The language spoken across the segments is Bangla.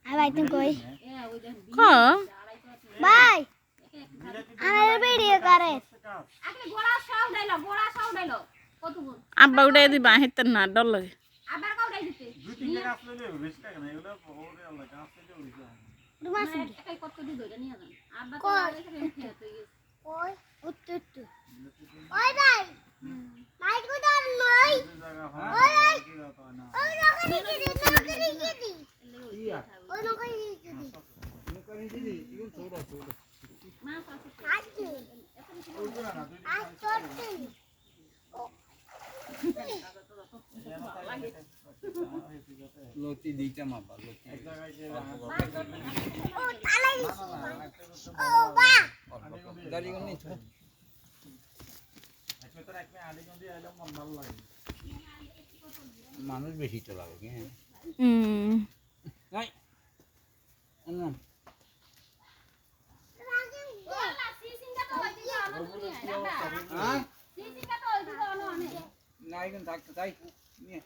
আর ভাই তুমি কই ক ভাই আমার ভিডিও করে আব্বা উঠাই দিবা হেতেন না ডর লাগে কই উত্তর ওই ভাই লাইট কো দাও নই ওই ওই নকরি কি দি নকরি কি দি ওই নকরি কি দি নকরি কি দি ইগো ছোড়া ছোড়া মা পাশে আচ্ছা আজ চড়তে লতি দিটা মাপা লতি ও তালাই ও বা গাড়ি গনি ছ মানুষ বেশি তো লাগে হ্যাঁ নাই না নাই কিন্তু থাকতে তাই নিয়ে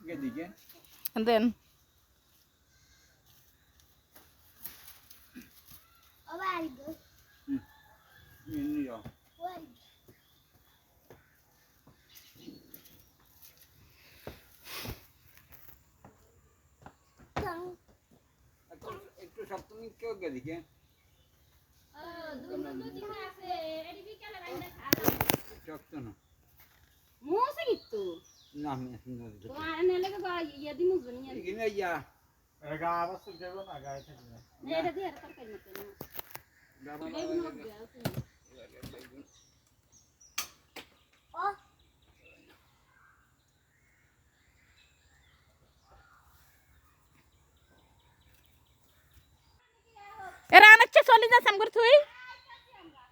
গেদিকে and then ও ভাই গো নিয়ে ওই একটু সপ্তমী কেউ গেদিকে চক্ত না না আমি সুন্দর এখানে ইয়া গা আবার সুখ দেব না গায়ে থাকবে ও এরা আনাচ্ছে চলে যাস আম করে তুই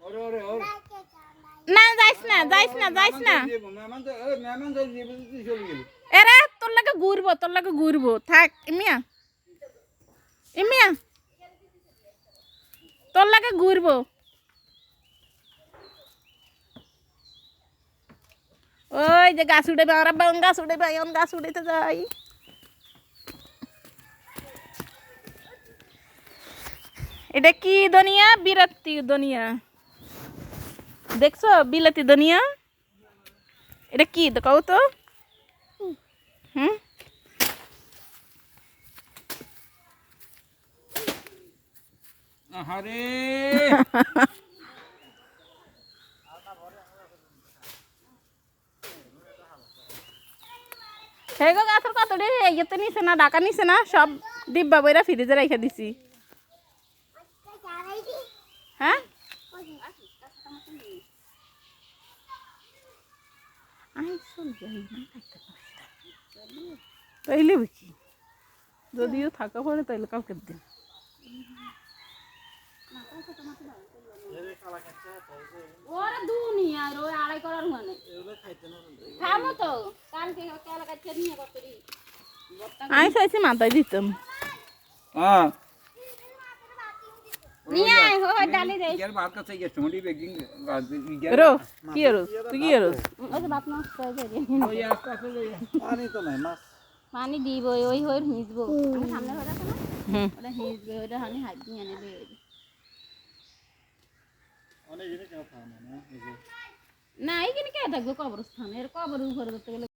ওরে ওরে ওরে না যাইস না যাইস না যাইস না মেহমান তো চলে গেল এরা তোর লাগে ঘুরবো থাক ইমিয়া ইমিয়া তোর লাগে ঘুরবো ওই যে গাছ উড়ে আমরা গাছ উড়ে গাছ উড়াইতে যাই এটা কি দুনিয়া বিরক্তি দুনিয়া দেখছো বিলাতি দুনিয়া এটা কি দেখাও তো আহারে সেই গো গাছের কতটি ইয়েতে নিছে না ঢাকা নিছে না সব ডিব্বা বইরা ফ্রিজে রেখে দিছি হ্যাঁ তাইলে কি যদিও থাকা পড়ে তাইলে কাউকে দিন ওরা দুনিয়া রো আড়াই করার মানে খামো তো কালকে কালা কাছে নিয়ে কতরি আমি চাইছি মাথায় দিতাম হ্যাঁ নিয়ে আয় হয় ডালি দে ইয়ার বাত কাছে গেছে মোটি বেকিং রো কি রোজ তুই কি রোজ ওই যে বাপ নষ্ট হয়ে যাবে ওই আস্তে আস্তে পানি তো নাই মাছ পানি দিব ওই হই হিজবো আমি সামনে হয়ে রাখো না ওটা হিজবে ওটা হানি হাত নিয়ে আনে দে অনেক জিনিস কেউ খাওয়া না না এইখানে কে থাকবে কবরস্থান এর কবর উপরে ধরতে গেলে